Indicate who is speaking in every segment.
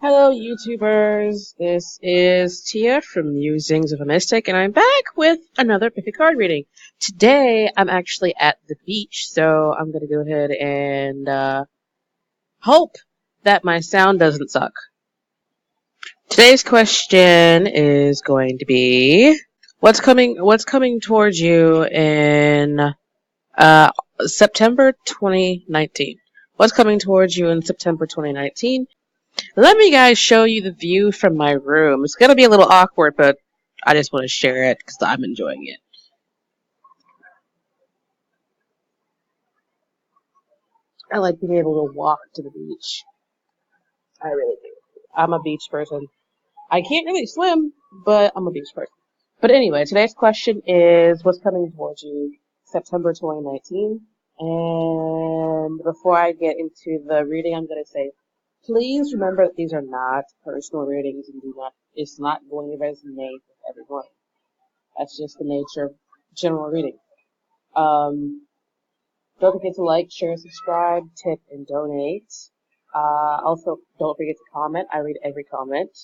Speaker 1: Hello, YouTubers. This is Tia from Musings of a Mystic, and I'm back with another Pick a Card reading. Today, I'm actually at the beach, so I'm going to go ahead and hope that my sound doesn't suck. Today's question is going to be, what's coming towards you in uh, September 2019? What's coming towards you in September 2019? Let me guys show you the view from my room. It's gonna be a little awkward, but I just want to share it because I'm enjoying it. I like being able to walk to the beach. I really do. I'm a beach person. I can't really swim, but I'm a beach person. But anyway, today's question is what's coming towards you September 2019? And before I get into the reading, I'm going to say, please remember that these are not personal readings and it's not going to resonate with everyone. That's just the nature of general reading. Don't forget to like, share, subscribe, tip, and donate. Also, don't forget to comment. I read every comment.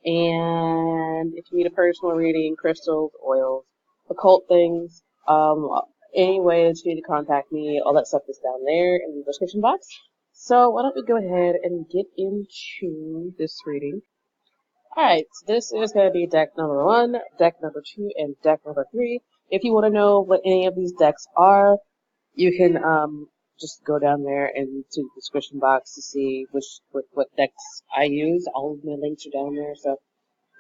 Speaker 1: And if you need a personal reading, crystals, oils, occult things, any way that you need to contact me, all that stuff is down there in the description box. So why don't we go ahead and get into this reading. Alright, so this is going to be deck number 1, deck number 2, and deck number 3. If you want to know what any of these decks are, you can just go down there and to the description box to see what decks I use. All of my links are down there, so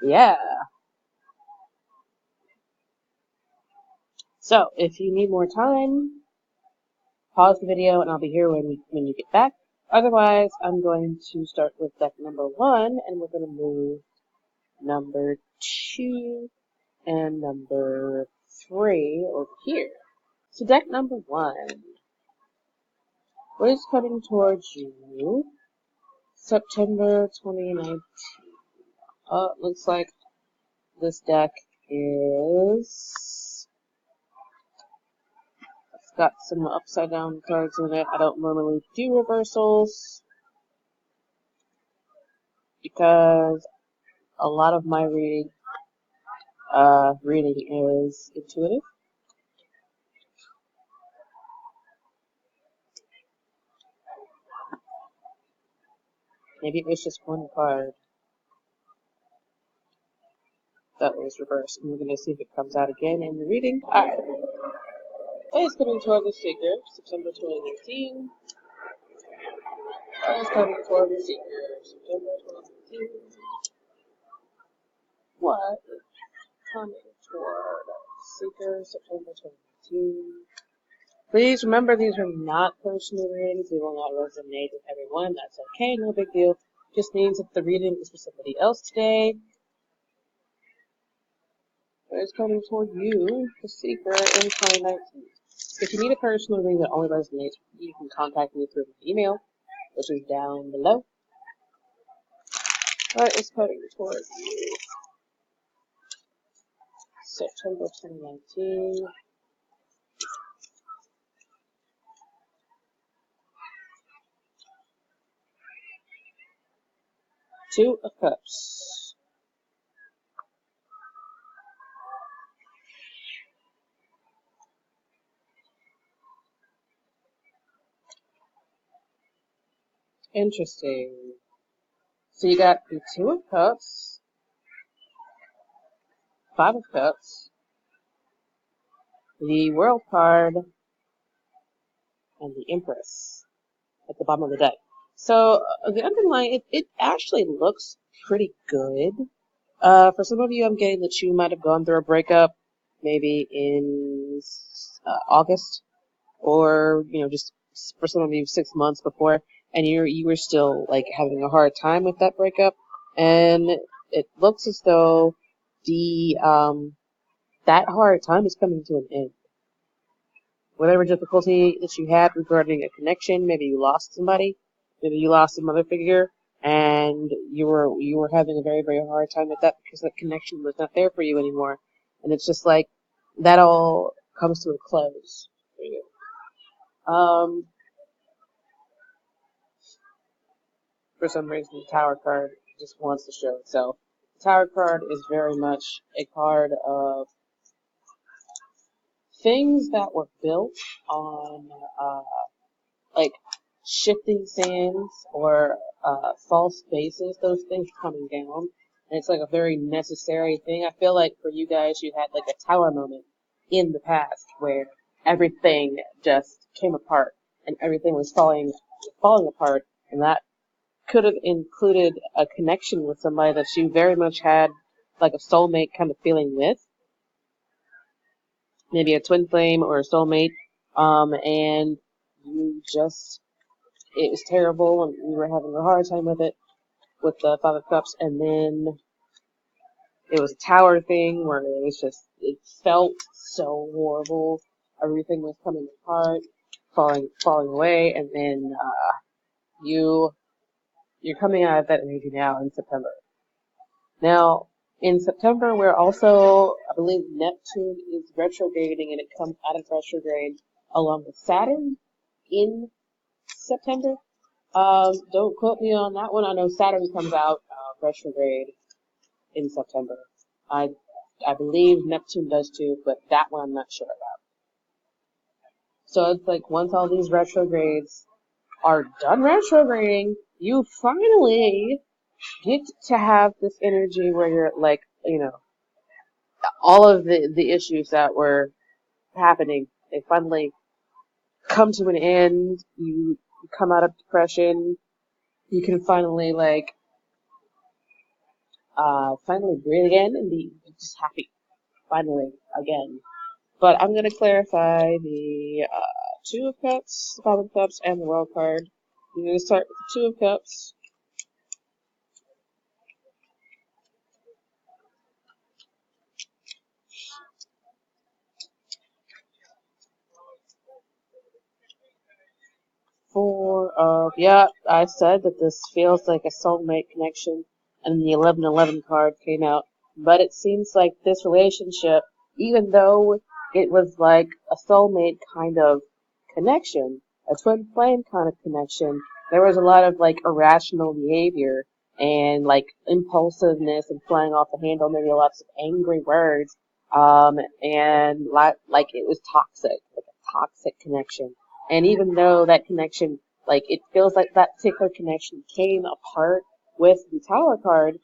Speaker 1: yeah. So if you need more time, pause the video and I'll be here when you get back. Otherwise, I'm going to start with deck number 1, and we're going to move number 2 and number 3 over here. So deck number 1. What is coming towards you? September 2019. Looks like this deck is... It's got some upside down cards in it. I don't normally do reversals because a lot of my reading is intuitive. Maybe it was just one card that was reversed, and we're going to see if it comes out again in the reading. Alright. It's coming toward the figure, September 2019. It's coming toward the figure, September 2019. What is coming toward Seeker, September 2019? Please remember these are not personal readings. They will not resonate with everyone. That's okay, no big deal. Just means that the reading is for somebody else today. But it's coming toward you, the Seeker, in 2019. If you need a personal reading that only resonates with you, you can contact me through my email, which is down below. But it's coming toward you, September 2019. Two of Cups. Interesting. So you got the Two of Cups, Five of Cups, the World card, and the Empress at the bottom of the deck. So the underlying, it actually looks pretty good. For some of you, I'm getting that you might have gone through a breakup, maybe in August, or just for some of you 6 months before, and you were still like having a hard time with that breakup, and it looks as though the that hard time is coming to an end. Whatever difficulty that you had regarding a connection, maybe you lost somebody, maybe you lost a mother figure, and you were having a very, very hard time with that because that connection was not there for you anymore. And it's just like that all comes to a close for you. For some reason, the Tower card just wants to show itself. The Tower card is very much a card of things that were built on like shifting sands or false bases. Those things coming down, and it's like a very necessary thing. I feel like for you guys, you had like a tower moment in the past where everything just came apart and everything was falling apart, and that could have included a connection with somebody that you very much had like a soulmate kind of feeling with, maybe a twin flame or a soulmate, and you just, it was terrible and you were having a hard time with it with the Five of Cups, and then it was a tower thing where it was just, it felt so horrible. Everything was coming apart, falling away, and then you're coming out of that energy now in September. Now, in September, we're also, I believe Neptune is retrograding, and it comes out of retrograde along with Saturn in September. Don't quote me on that one. I know Saturn comes out retrograde in September. I believe Neptune does too, but that one I'm not sure about. So it's like once all these retrogrades are done retrograding, you finally get to have this energy where you're like, all of the issues that were happening, they finally come to an end. You come out of depression. You can finally finally breathe again and be just happy. Finally, again. But I'm going to clarify the Two of Cups, the Five of Cups, and the World card. I'm going to start with the Two of Cups. Yeah, I said that this feels like a soulmate connection, and the 1111 card came out. But it seems like this relationship, even though it was like a soulmate kind of connection, a twin flame kind of connection, there was a lot of like irrational behavior and like impulsiveness and flying off the handle, maybe lots of angry words, and like it was toxic, like a toxic connection. And even though that connection, like, it feels like that particular connection came apart with the Tower card,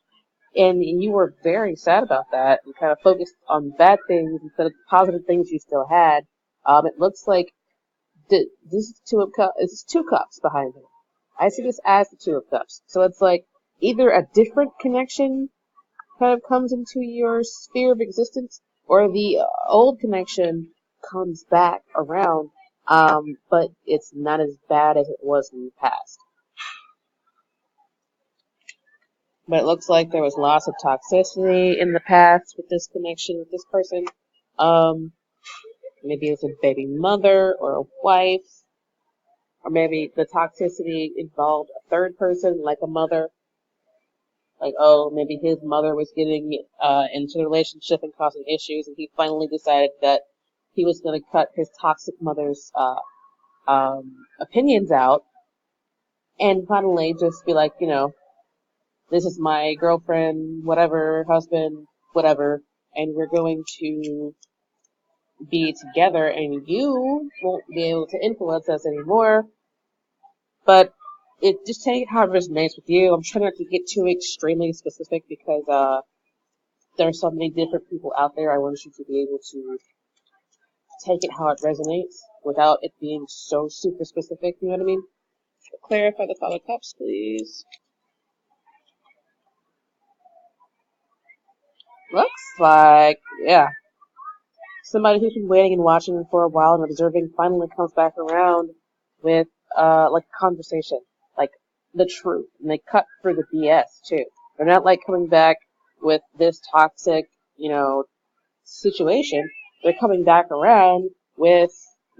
Speaker 1: and you were very sad about that and kind of focused on bad things instead of positive things you still had. It looks like this is it's Two Cups behind him. I see this as the Two of Cups. So it's like either a different connection kind of comes into your sphere of existence, or the old connection comes back around, but it's not as bad as it was in the past. But it looks like there was lots of toxicity in the past with this connection with this person. Maybe it's a baby mother or a wife, or maybe the toxicity involved a third person, like a mother. Like, oh, maybe his mother was getting into the relationship and causing issues, and he finally decided that he was going to cut his toxic mother's opinions out, and finally just be like, this is my girlfriend, whatever, husband, whatever, and we're going to be together, and you won't be able to influence us anymore. But just take it how it resonates with you. I'm trying not to get too extremely specific because there are so many different people out there. I want you to be able to take it how it resonates without it being so super specific. You know what I mean? Clarify the Five of Cups, please. Looks like, yeah, somebody who's been waiting and watching for a while and observing finally comes back around with like a conversation, like the truth, and they cut through the BS too. They're not like coming back with this toxic, situation. They're coming back around with,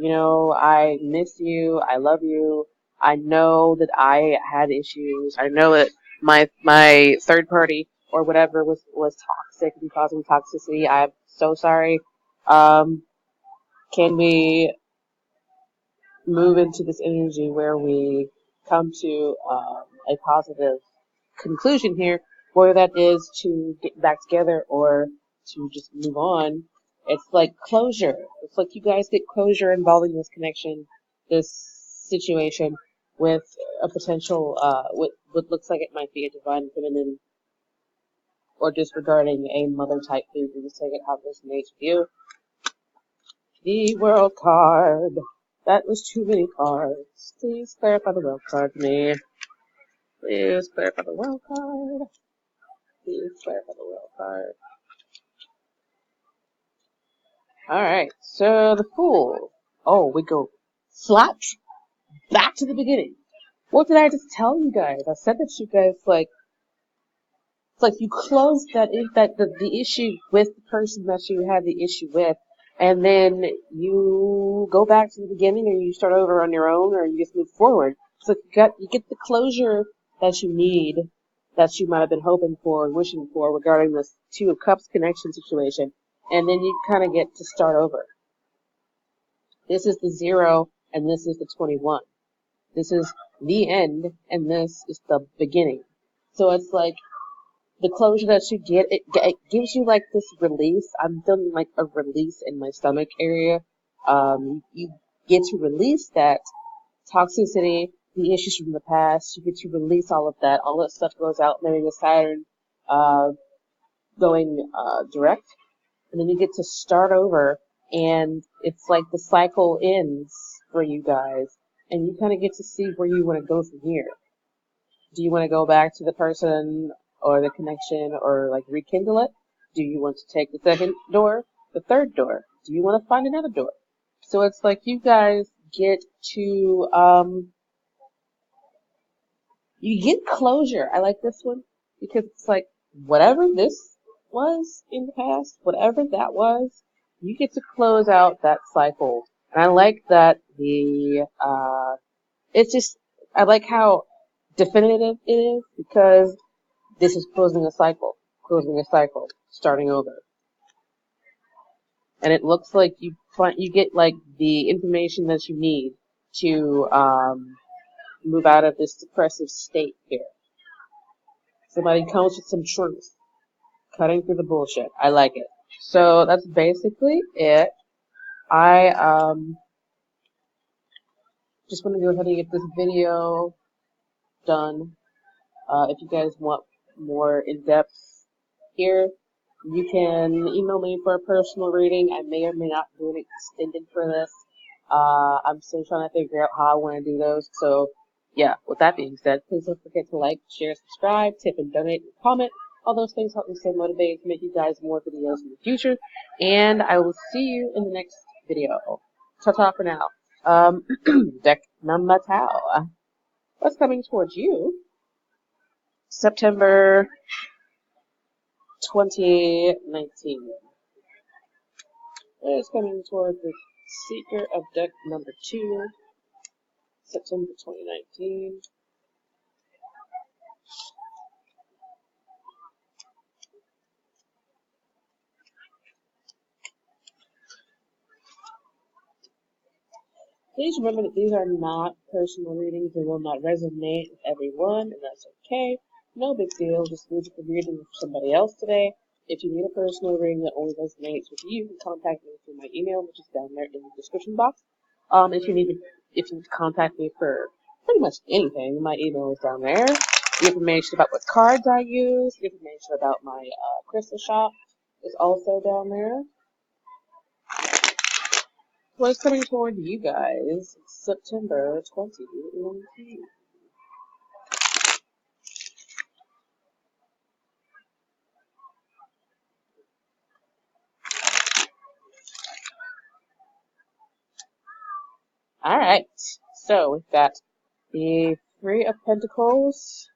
Speaker 1: I miss you, I love you, I know that I had issues, I know that my third party or whatever was toxic and causing toxicity. I'm so sorry. Can we move into this energy where we come to a positive conclusion here, whether that is to get back together or to just move on. It's like closure. It's like you guys get closure involving this connection, this situation with a potential, what looks like it might be a divine feminine or disregarding a mother type thing. You just take it how this resonates with you. The world card. That was too many cards. Please clarify the world card for me. Please clarify the world card. Please clarify the world card. Alright, so the Fool. Oh, we go flat back to the beginning. What did I just tell you guys? I said that you guys, like, it's like you closed the issue with the person that you had the issue with, and then you go back to the beginning, or you start over on your own, or you just move forward. So you get the closure that you need, that you might have been hoping for and wishing for regarding this Two of Cups connection situation, and then you kind of get to start over. This is the 0, and this is the 21. This is the end, and this is the beginning. So it's like the closure that you get, it gives you like this release. I'm feeling like a release in my stomach area. You get to release that toxicity, the issues from the past. You get to release all of that. All that stuff goes out, maybe the Saturn going direct. And then you get to start over, and it's like the cycle ends for you guys, and you kind of get to see where you want to go from here. Do you want to go back to the person or the connection or like rekindle it? Do you want to take the second door, the third door? Do you want to find another door? So it's like you guys get to, you get closure. I like this one because it's like whatever this was in the past, whatever that was, you get to close out that cycle. And I like that it's just, I like how definitive it is, because this is closing a cycle, starting over. And it looks like you get like the information that you need to move out of this depressive state here. Somebody comes with some truth, cutting through the bullshit. I like it. So that's basically it. I just want to go ahead and get this video done. If you guys want more in-depth here, you can email me for a personal reading. I may or may not do an extended for this. I'm still trying to figure out how I want to do those. So, yeah, with that being said, please don't forget to like, share, subscribe, tip, and donate, and comment. All those things help me stay motivated to make you guys more videos in the future. And I will see you in the next video. Ta-ta for now. Deck number two. What's coming towards you? September 2019. It's coming towards the seeker of deck number 2, September 2019. Please remember that these are not personal readings. They will not resonate with everyone, and that's okay. No big deal. Just leave the reading for somebody else today. If you need a personal reading that only resonates with you, you can contact me through my email, which is down there in the description box. If you need to contact me for pretty much anything, my email is down there. The information about what cards I use, the information about my crystal shop is also down there. What's coming toward you guys? September 2019. Alright, so we've got the Three of Pentacles,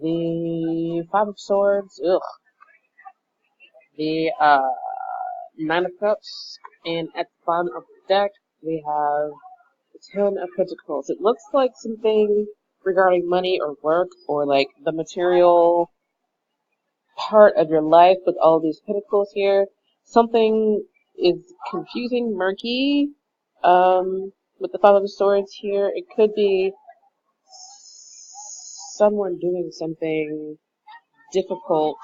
Speaker 1: the Five of Swords, the Nine of Cups, and at the bottom of the deck we have the Ten of Pentacles. It looks like something regarding money or work, or like the material part of your life with all these pentacles here. Something is confusing, murky, with the Five of Swords here. It could be someone doing something difficult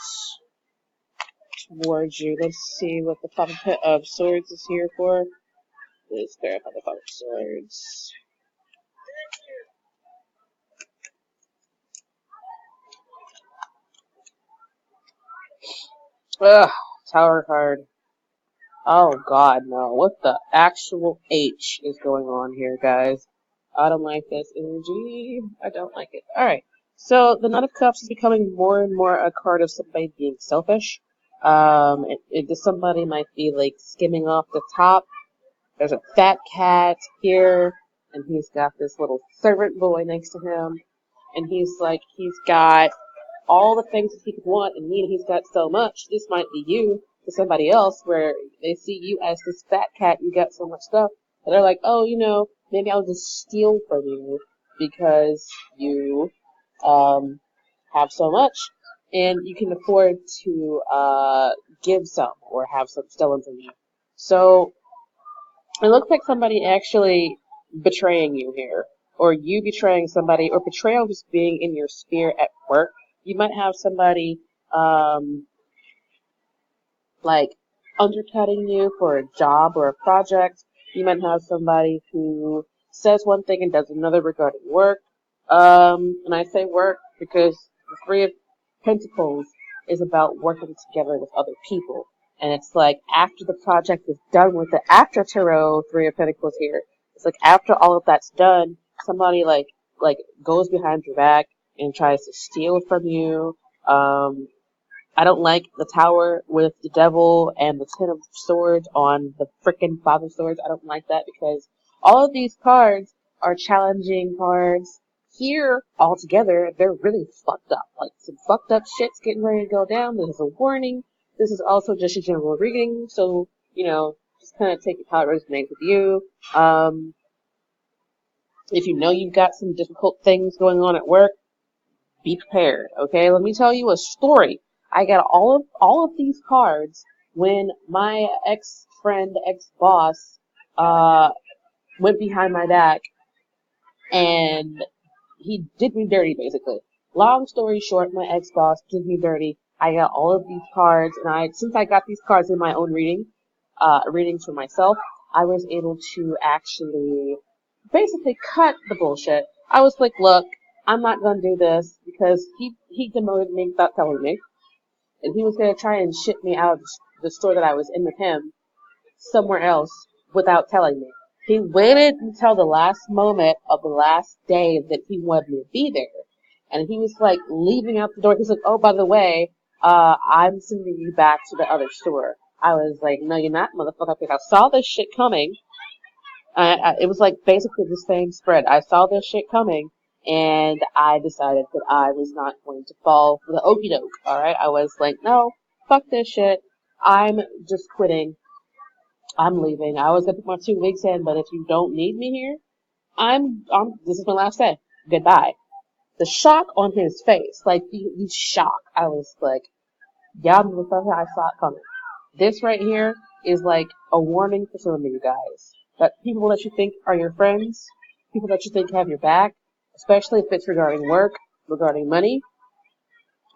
Speaker 1: towards you. Let's see what the Five of Swords is here for. Let's clarify the Five of Swords. Ugh, Tower card. Oh god, no. What the actual H is going on here, guys? I don't like this energy. I don't like it. Alright. So, the Knight of Cups is becoming more and more a card of somebody being selfish. Somebody might be, like, skimming off the top. There's a fat cat here, and he's got this little servant boy next to him. And he's got all the things that he could want and need. He's got so much. This might be you to somebody else where they see you as this fat cat. You got so much stuff. And they're like, oh, maybe I'll just steal from you because you have so much and you can afford to give some or have some stolen from you. So it looks like somebody actually betraying you here, or you betraying somebody, or betrayal just being in your sphere at work. You might have somebody, like, undercutting you for a job or a project. You might have somebody who says one thing and does another regarding work. And I say work because the Three of Pentacles is about working together with other people. And it's like after the project is done with the after Tarot Three of Pentacles here, it's like after all of that's done, somebody like goes behind your back and tries to steal from you. I don't like the Tower with the Devil and the Ten of Swords on the frickin' Five of Swords. I don't like that because all of these cards are challenging cards. Here, altogether, they're really fucked up. Like, some fucked up shit's getting ready to go down. This is a warning. This is also just a general reading, so, just kind of take it how it resonates with you. If you know you've got some difficult things going on at work, be prepared, okay? Let me tell you a story. I got all of these cards when my ex-friend, ex-boss, went behind my back and he did me dirty, basically. Long story short, my ex-boss did me dirty. I got all of these cards, and since I got these cards in my own readings for myself, I was able to actually basically cut the bullshit. I was like, look, I'm not gonna do this because he demoted me without telling me, and he was gonna try and ship me out of the store that I was in with him somewhere else without telling me. He waited until the last moment of the last day that he wanted me to be there. And he was like leaving out the door. He's like, oh, by the way, I'm sending you back to the other store. I was like, no, you're not, motherfucker. I saw this shit coming. It was like basically the same spread. I saw this shit coming, and I decided that I was not going to fall for the okie doke. Alright? I was like, no, fuck this shit. I'm just quitting. I'm leaving. I was gonna put my 2 weeks in, but if you don't need me here, this is my last day. Goodbye. The shock on his face, like, the shock. I was like, yeah, motherfucker, I saw it coming. This right here is like a warning for some of you guys. That people that you think are your friends, people that you think have your back, especially if it's regarding work, regarding money.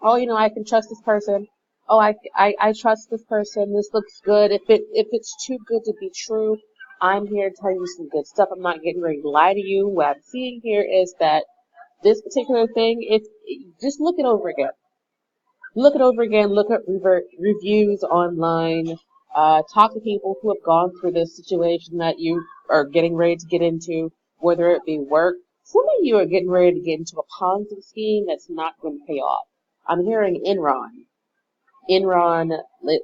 Speaker 1: Oh, I can trust this person. Oh, I trust this person. This looks good. If it's too good to be true, I'm here to tell you some good stuff. I'm not getting ready to lie to you. What I'm seeing here is that this particular thing, just look it over again. Look it over again. Look at reviews online. Talk to people who have gone through this situation that you are getting ready to get into, whether it be work. Some of you are getting ready to get into a Ponzi scheme that's not going to pay off. I'm hearing Enron,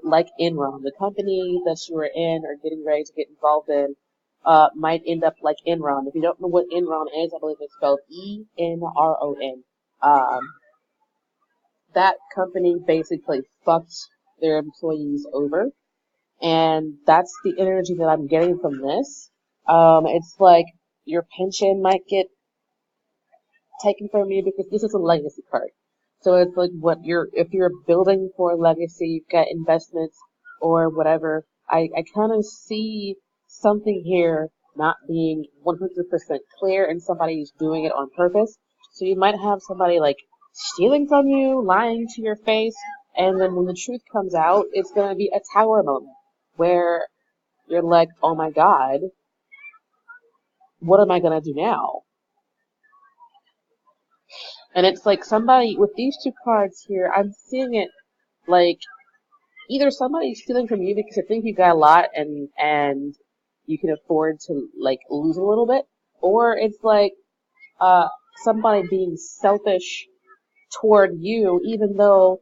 Speaker 1: like Enron, the company that you are in or getting ready to get involved in, might end up like Enron. If you don't know what Enron is, I believe it's spelled E-N-R-O-N. That company basically fucked their employees over, and that's the energy that I'm getting from this. It's like your pension might get taken from you because this is a legacy card. So it's like if you're building for a legacy, you've got investments or whatever. I kind of see something here not being 100% clear and somebody's doing it on purpose. So you might have somebody like stealing from you, lying to your face, and then when the truth comes out, it's going to be a tower moment where you're like, oh my god, what am I going to do now? And it's like somebody, with these two cards here, I'm seeing it like either somebody's stealing from you because they think you got a lot and you can afford to like lose a little bit, or it's like somebody being selfish toward you, even though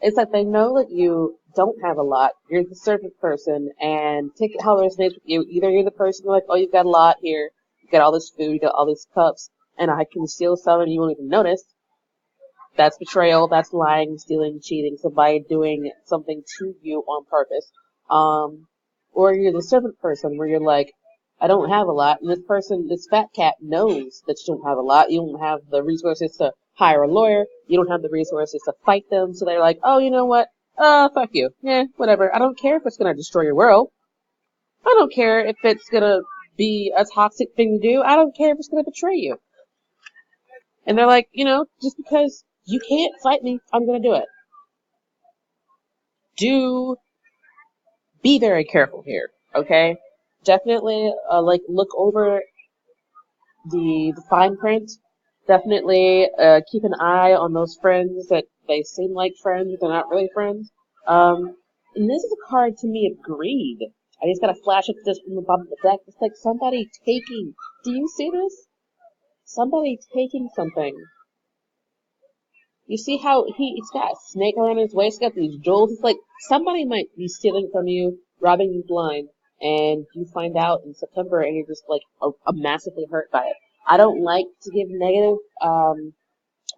Speaker 1: it's like they know that you don't have a lot. You're the servant person, and take it how it resonates with you. Either you're the person like, oh, you've got a lot here, you got all this food, you got all these cups, and I can steal some and you won't even notice. That's betrayal, that's lying, stealing, cheating, somebody doing something to you on purpose. Or you're the servant person where you're like, I don't have a lot, and this person, this fat cat knows that you don't have a lot. You don't have the resources to hire a lawyer. You don't have the resources to fight them, so they're like, oh, you know what? Fuck you. Yeah, whatever. I don't care if it's gonna destroy your world. I don't care if it's gonna be a toxic thing to do. I don't care if it's gonna betray you. And they're like, you know, just because you can't fight me, I'm gonna do it. Be very careful here, okay? Definitely, like, look over the fine print. Definitely, keep an eye on those friends that they seem like friends, but they're not really friends. And this is a card to me of greed. I just got a flash of this from the bottom of the deck. It's like somebody taking. Do you see this? Somebody taking something. You see how he's got a snake around his waist, got these jewels. It's like somebody might be stealing from you, robbing you blind, and you find out in September and you're just like massively hurt by it. I don't like to give negative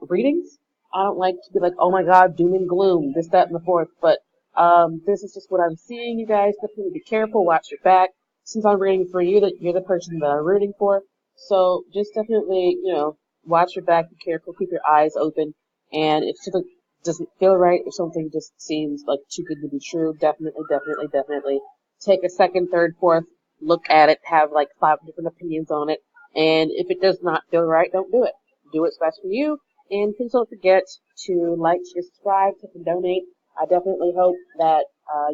Speaker 1: readings. I don't like to be like, oh my god, doom and gloom, this, that, and the fourth. But this is just what I'm seeing, you guys. Definitely be careful, watch your back. Since I'm rooting for you, that you're the person that I'm rooting for. So just definitely, you know, watch your back, be careful, keep your eyes open. And if something doesn't feel right, if something just seems like too good to be true, definitely take a second, third, fourth look at it, have like 5 different opinions on it. And if it does not feel right, don't do it. Do what's best for you. And please don't forget to like, share, subscribe, tip, and donate. I definitely hope that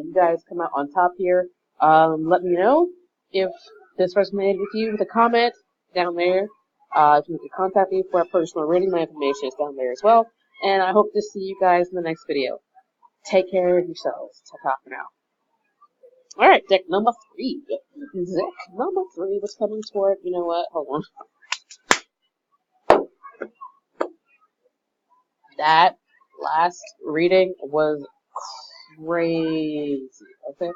Speaker 1: you guys come out on top here. Let me know if this resonated with you with a comment down there. If you need to contact me for a personal reading, my information is down there as well. And I hope to see you guys in the next video. Take care of yourselves. Ta-ta for now. Alright, deck number 3. Deck number 3 was coming toward, you know what, hold on. That last reading was crazy, okay?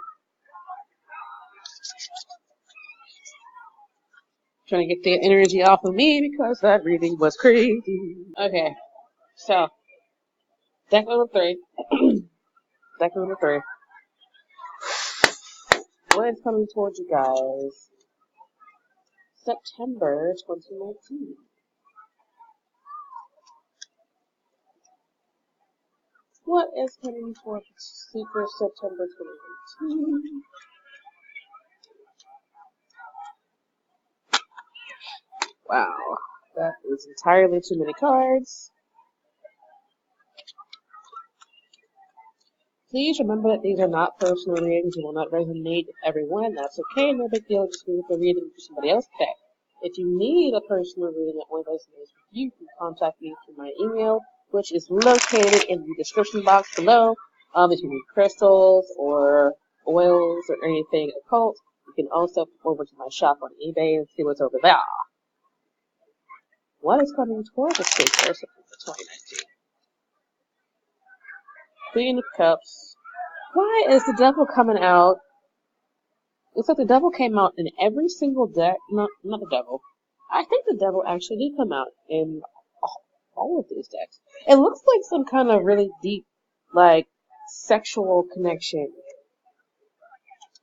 Speaker 1: Trying to get the energy off of me because that reading was crazy. Okay, so, deck number 3. Deck number 3. What is coming towards you guys? September 2019. What is coming towards you for September 2019? Wow, that is entirely too many cards. Please remember that these are not personal readings. You will not resonate with everyone. That's okay. No big deal. Just read the reading for somebody else today. If you need a personal reading that only resonates with you, you can contact me through my email, which is located in the description box below. If you need crystals or oils or anything occult, you can also come over to my shop on eBay and see what's over there. What is coming towards us here for September 2019? Queen of Cups. Why is the devil coming out? Looks like the devil came out in every single deck. Not the devil. I think the devil actually did come out in all of these decks. It looks like some kind of really deep, like, sexual connection.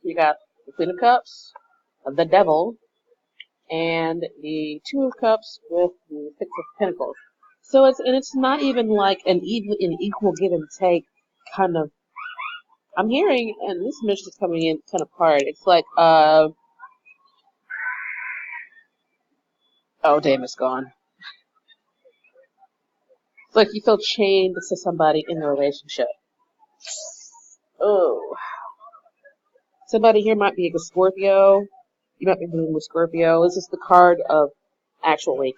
Speaker 1: You got the Queen of Cups, the devil, and the Two of Cups with the Six of Pentacles. So it's not even like an equal give and take kind of. I'm hearing, and this image is coming in kind of hard. It's like oh damn, it's gone. like you feel chained to somebody in the relationship. Oh. Somebody here might be a Scorpio. You might be dealing with Scorpio. This is the card of actually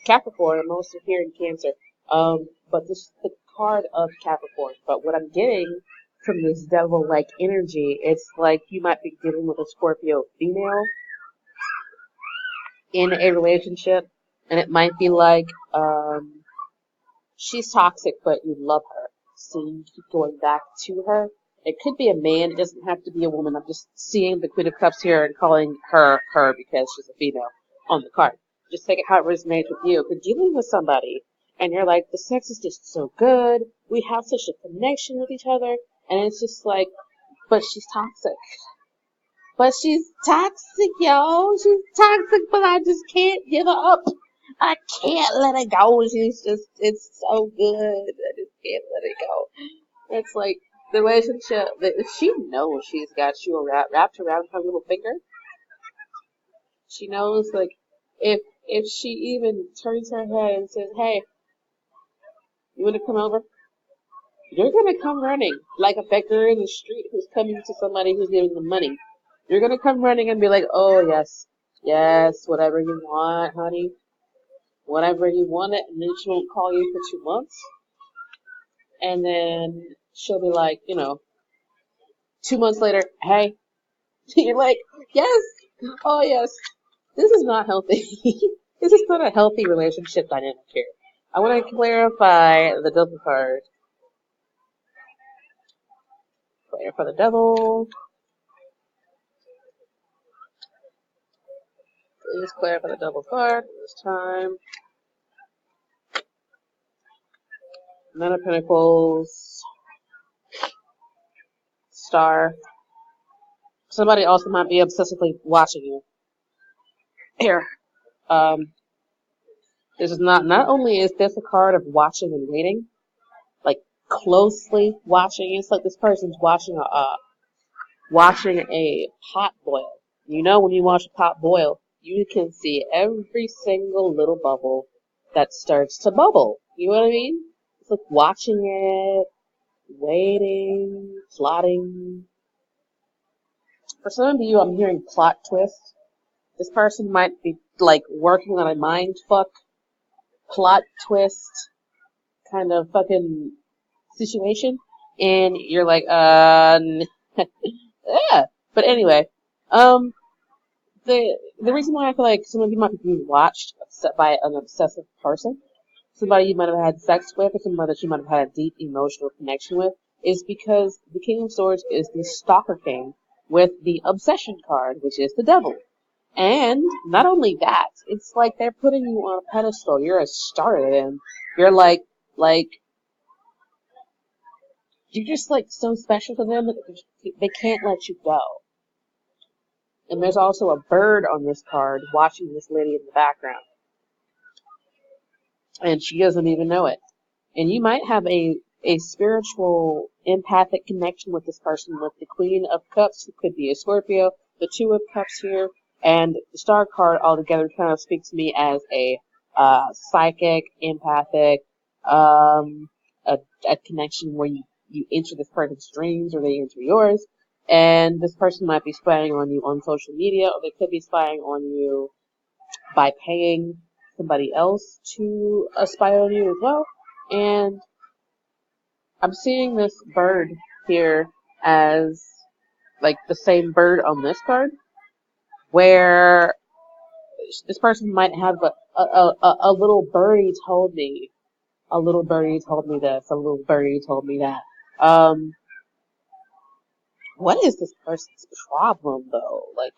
Speaker 1: Capricorn. I'm also here in Cancer. But this is the card of Capricorn. But what I'm getting from this devil-like energy, it's like you might be dealing with a Scorpio female in a relationship, and it might be like she's toxic, but you love her, so you keep going back to her. It could be a man. It doesn't have to be a woman. I'm just seeing the Queen of Cups here and calling her because she's a female on the card. Just take it how it resonates with you. If you're dealing with somebody and you're like, the sex is just so good, we have such a connection with each other, and it's just like, but she's toxic. But she's toxic, y'all. She's toxic, but I just can't give her up. I can't let her go. She's just, it's so good. I just can't let it go. It's like the relationship, if she knows she's got you wrapped around her little finger, she knows, like, if she even turns her head and says, hey, you want to come over? You're going to come running like a beggar in the street who's coming to somebody who's giving them money. You're going to come running and be like, oh, yes, whatever you want, honey. Whatever you want it. And then she won't call you for 2 months. And then she'll be like, 2 months later, hey. You're like, yes, oh, yes. This is not healthy. This is not a healthy relationship dynamic here. I want to clarify the devil card. Clarify the devil. Please clarify the devil card this time. Nine of Pentacles. Star. Somebody also might be obsessively watching you. Here. This is not only is this a card of watching and waiting, like closely watching. It's like this person's watching a pot boil. You know, when you watch a pot boil, you can see every single little bubble that starts to bubble. You know what I mean? It's like watching it, waiting, plotting. For some of you, I'm hearing plot twist. This person might be like working on a mind fuck, plot twist kind of fucking situation, and you're like, yeah. But anyway, the reason why I feel like some of you might be being watched by an obsessive person, somebody you might have had sex with, or somebody that you might have had a deep emotional connection with, is because the King of Swords is the Stalker King with the Obsession card, which is the devil. And not only that, it's like they're putting you on a pedestal. You're a star to them. You're like, you're just like so special to them that they can't let you go. And there's also a bird on this card watching this lady in the background. And she doesn't even know it. And you might have a spiritual, empathic connection with this person, with the Queen of Cups, who could be a Scorpio, the Two of Cups here, and the Star card altogether kind of speaks to me as a psychic, empathic, a connection where you enter this person's dreams or they enter yours. And this person might be spying on you on social media, or they could be spying on you by paying somebody else to spy on you as well. And I'm seeing this bird here as like the same bird on this card, where this person might have a little birdie told me, a little birdie told me this, a little birdie told me that. What is this person's problem though? Like,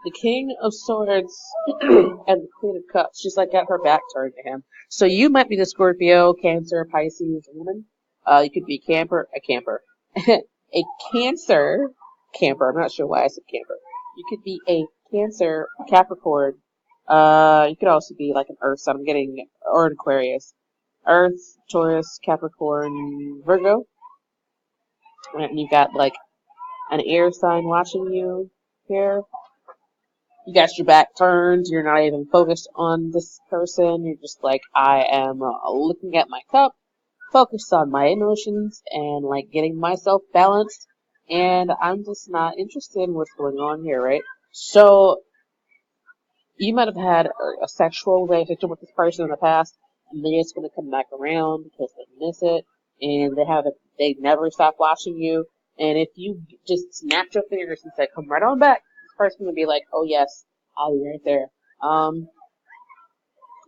Speaker 1: the King of Swords and the Queen of Cups, she's like got her back turned to him. So you might be the Scorpio, Cancer, Pisces woman. You could be a camper, a Cancer camper. I'm not sure why I said camper. You could be a Cancer, Capricorn. You could also be like an Earth sign. I'm getting, or an Aquarius. Earth, Taurus, Capricorn, Virgo. And you got like an air sign watching you here. You got your back turned. You're not even focused on this person. You're just like, I am looking at my cup, focused on my emotions, and like getting myself balanced. And I'm just not interested in what's going on here, right? So you might have had a sexual relationship with this person in the past, and they're just going to come back around because they miss it, and they never stop watching you. And if you just snap your fingers and say, "Come right on back," this person would be like, "Oh yes, I'll be right there." And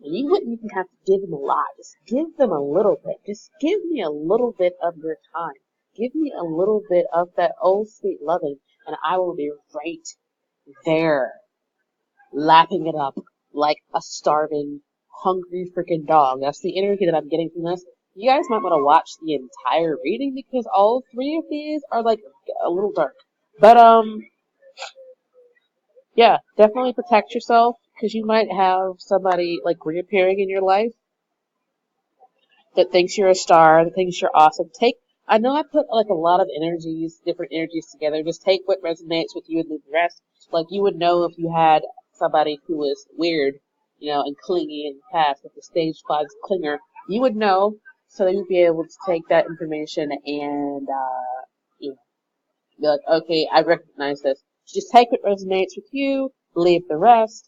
Speaker 1: you wouldn't even have to give them a lot. Just give them a little bit. Just give me a little bit of your time. Give me a little bit of that old sweet loving, and I will be right there, lapping it up like a starving, hungry freaking dog. That's the energy that I'm getting from this. You guys might want to watch the entire reading because all three of these are like a little dark. But yeah, definitely protect yourself because you might have somebody like reappearing in your life that thinks you're a star, that thinks you're awesome. I know I put like a lot of different energies together. Just take what resonates with you and leave the rest. Like you would know if you had somebody who was weird, and clingy in the past, like the stage 5 clinger. You would know, so that you'd be able to take that information and, be like, okay, I recognize this. Just take what resonates with you, leave the rest.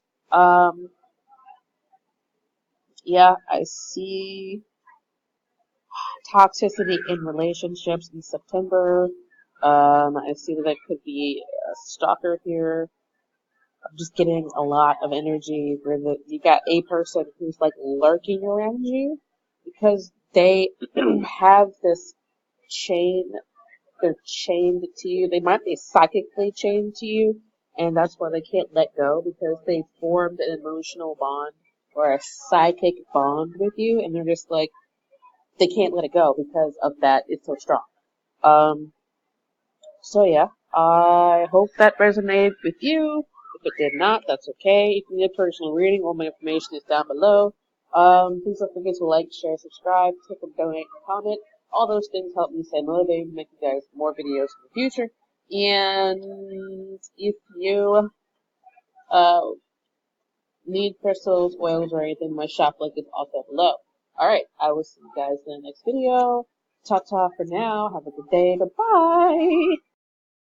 Speaker 1: Yeah, I see toxicity in relationships in September. I see that could be a stalker here. I'm just getting a lot of energy where you got a person who's like lurking around you because they have this chain. They're chained to you. They might be psychically chained to you, and that's why they can't let go because they formed an emotional bond or a psychic bond with you, and they're just like, they can't let it go because of that. It's so strong. Um, so yeah, I hope that resonated with you. If it did not, that's okay. If you need a personal reading, all my information is down below. Please don't forget to like, share, subscribe, tip and donate, and comment. All those things help me stay motivated to make you guys more videos in the future. And if you uh, need crystals, oils, or anything, my shop link is also below. Alright, I will see you guys in the next video. Ta-ta for now. Have a good day. Bye-bye.